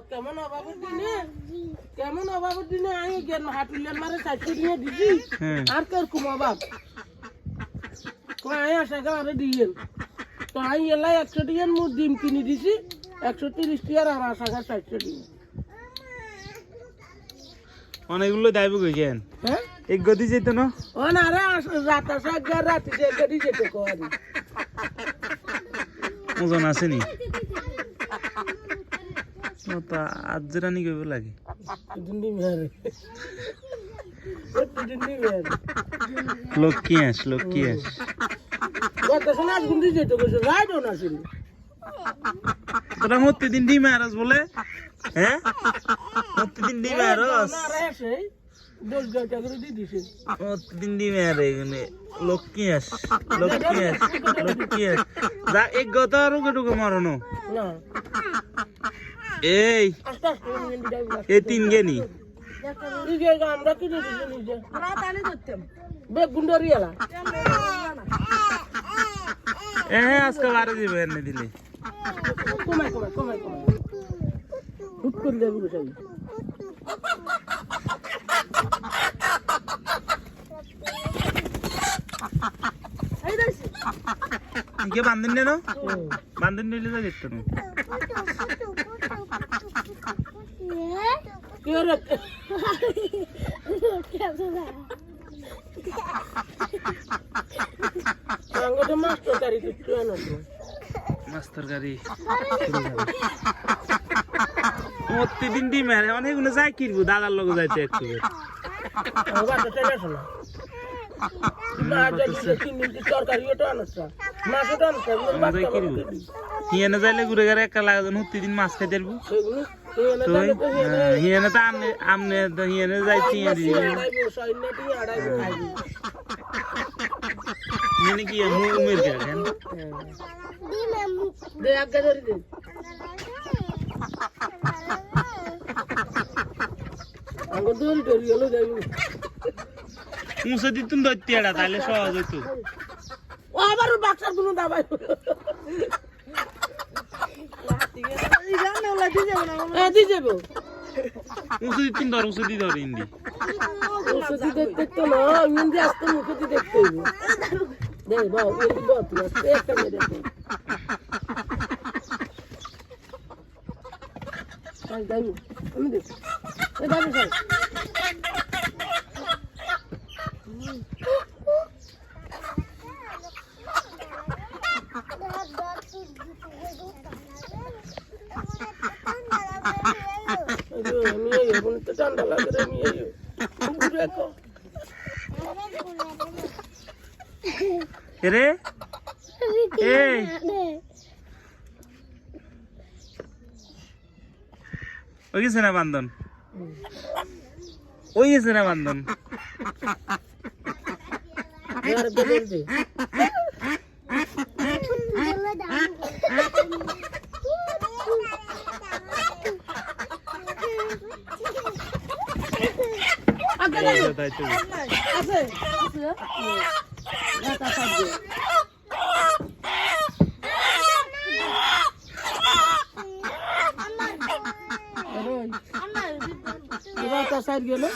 কেমন অভাবের দিনে আমি জ্ঞান হাটুলিয়ার মারে চাইতে দিয়ে দিছি আর তোর কুম অভাব আমি আশা করে দিয়েন তো আমি এলাই 100 টিয়ার মুখ ডিম কিনে দিছি 130 টিয়ার আর আশা করে 60 টিয়া অনেকগুলো দাইব গেছেন হ্যাঁ এক গদি যেত না ও না রে রাত আসা রাতে যে গদি যেতে কোয়ারি ওজন আসেনি তো আজ রানি কইব লাগে দিন্দি মেরে দিন্দি মেরে লক্ষ্মী আস কত শোনা গুন্দি যেতে কইছো রাইডো না ছিল তোরা মতে দিন ডিম আরস বলে হ্যাঁ মতে দিন ডিম আরস না রে সেই 10 টাকা করে দি দিছে মতে দিন ডিম আরে এখানে লক্ষ্মী আস যা এক গতা আর ওকে মারনো না এই আস্তে আস্তে মিন্দি দাও এই তিন গেনি নিজে আমরা কি দিছি নিজে আমরা তানে ধরতাম বে গুন্ডরিয়ালা আজকে বারে দিবে এনে দিলে কমাই হুট করে দেবো সব ইকে বান্ধন নে না বান্ধন নিলে যা দেখতো না কি রে আঙ্গুতে মাস্টার তারি কিছু না মাস্টার গাড়ি প্রতিদিন ডিম আরে অনেকগুলো যাই কিনবো দাদার লগে যাইতে একটু বাটা টেনে শোনা না যদি তিন দিন তরকারি ওটা আনছা মাছ ওটা আনছা যাই কিনবো হিয়ানে যাইলে ঘুরে ঘুরে একা লাগে প্রতিদিন মাছ খাইতে পারবো সেগুলো হিয়ানে তো আমনে তো হিয়ানে যাইছি মানে কি মুমের কেন দে আগে ধরে দে আঙ্গুর ধরে হলো যাইবো মুছে দিতুন ধরতে এড়া তাহলে সহজ হইতো ও আবার বাক্সার কোনো দাবাই দি যাবো মুছে দিতুন মুছে দি ধর ইন্দি মুখতি দেখতে তো না ইন্দি আসতে মুখতি দেখতে হইব দে বাও ইন্দি বহুত একটা মেরে দে আই দাই আমি দে এ দাবি স্যার ঠান্ডা লাগে রে নিয়ে দেখো রে এই ওই গেছে না বান্ধন यार बदल दे साइड गेलो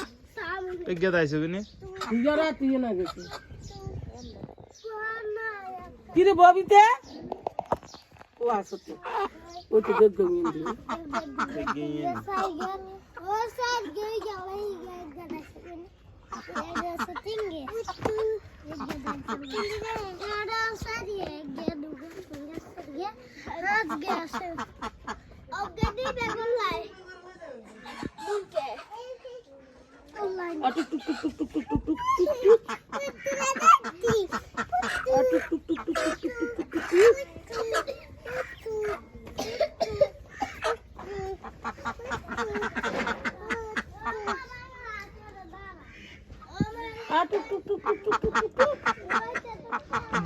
एक गया आइसो किने यार आती ना गेছে কি রে ববিতে ও আসতে ও তো গগমিন দি ও সাইড গে যাওয়াই গাদা এটা সতিঙ্গে গাদা সাইড গে দুগো গে রাত গে আসে অগদি বেগল লাই ওকে টুক টুক টুক টুক টুক টুক টুক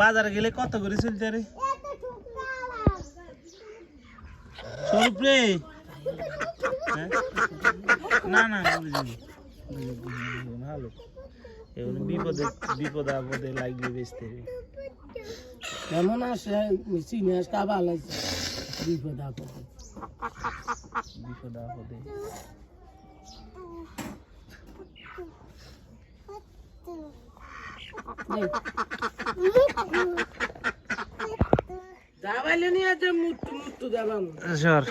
বাজারে গেলে কত করে চলতে রে স্বরূপ রে না না ভালো এখন বিপদ আপদে লাগবে বেচতে কেমন আসে সিনিয়াস কাবা লাগছে বিপদ আপদে খোদা খোদে দাবাইলে নিয়ে যে মুট্টু মুট্টু দাবাম সর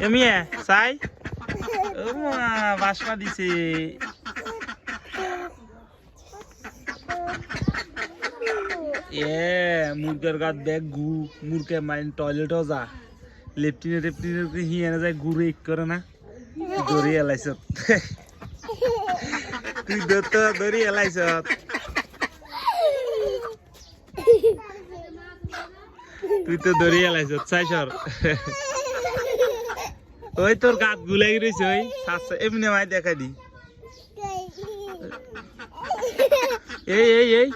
এমিয়ে চাই ও মা বাসমা দিছে মুরগের গাত ব্যাগ গু মুরগে মাইন টয়লেটও যা লেফটিনে টেপটিনে হিয়ানে যায় গুড়ে এক করে না দড়ি এলাইছ তুই তো দড়ি এলাইছ তুই তো দড়ি এলাইছ চাই সর ওই তোর গাত গুলাই রয়েছে ওই এমনি মাই দেখা দি এই এই এই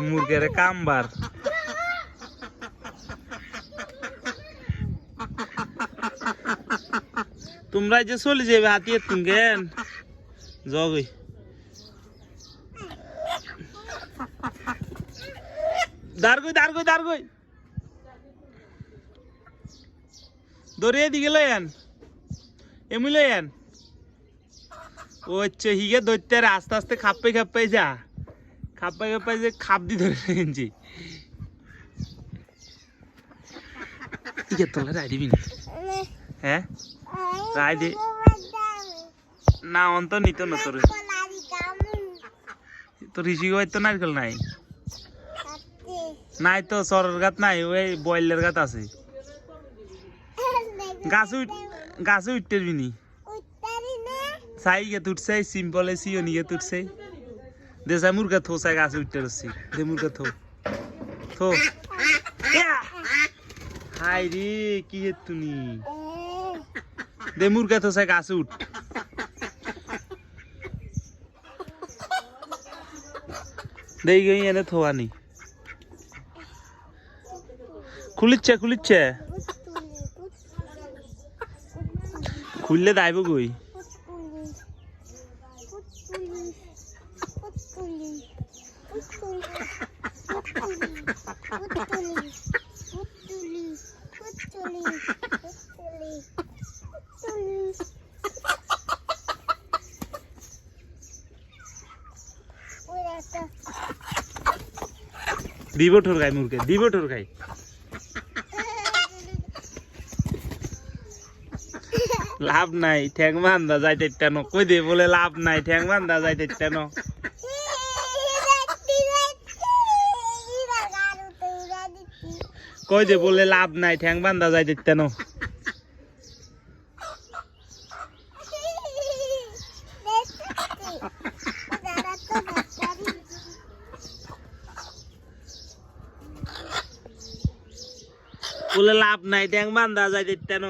মুরগের কামবার তোমরা যে চলে যাবে হাতিয়ে তুমি কেন জগই দাঁড়গই দাঁড়গই দাঁড়গই দরিয়ে দিকে লয়ান এমনি লয়ান ও হচ্ছে হিগে ধরতে আস্তে আস্তে খাপ্পে খাপ্পাই যা খাপ্পাই খাপ্পাই যে খাপ দি ধরে নিয়েছি তোলা রায় দিবি না হ্যাঁ রায় দি না অন্ত নিত না তোর তোর ঋষি তো নারকেল নাই নাই তো সরের গাত নাই ওই বয়েলের গাত আছে গাছে উঠতে বিনি সাই গে তুটছে সিম্পল এ সিও নিয়ে তুটছে দেশা মুরগা থো সাই গাছে উঠতে রছি দে মুরগা থো থো হাই রে কি হে তুমি দে মুরগা থো সাই গাছে উঠ দেই গই এনে থোয়ানি খুলিচ্ছে খুলিচ্ছে খুললে দাইব গই দিব ঠোর গাই মুরগে দিব ঠোর গাই লাভ নাই ঠ্যাং বান্ধা যাইতে তেন কই দে বলে লাভ নাই ঠ্যাং বান্ধা যাইতে তেন কই দে বলে লাভ নাই ঠ্যাং বান্ধা যাইতে তেন বলে লাভ নাই ঠ্যাং বান্ধা যাইতে তেন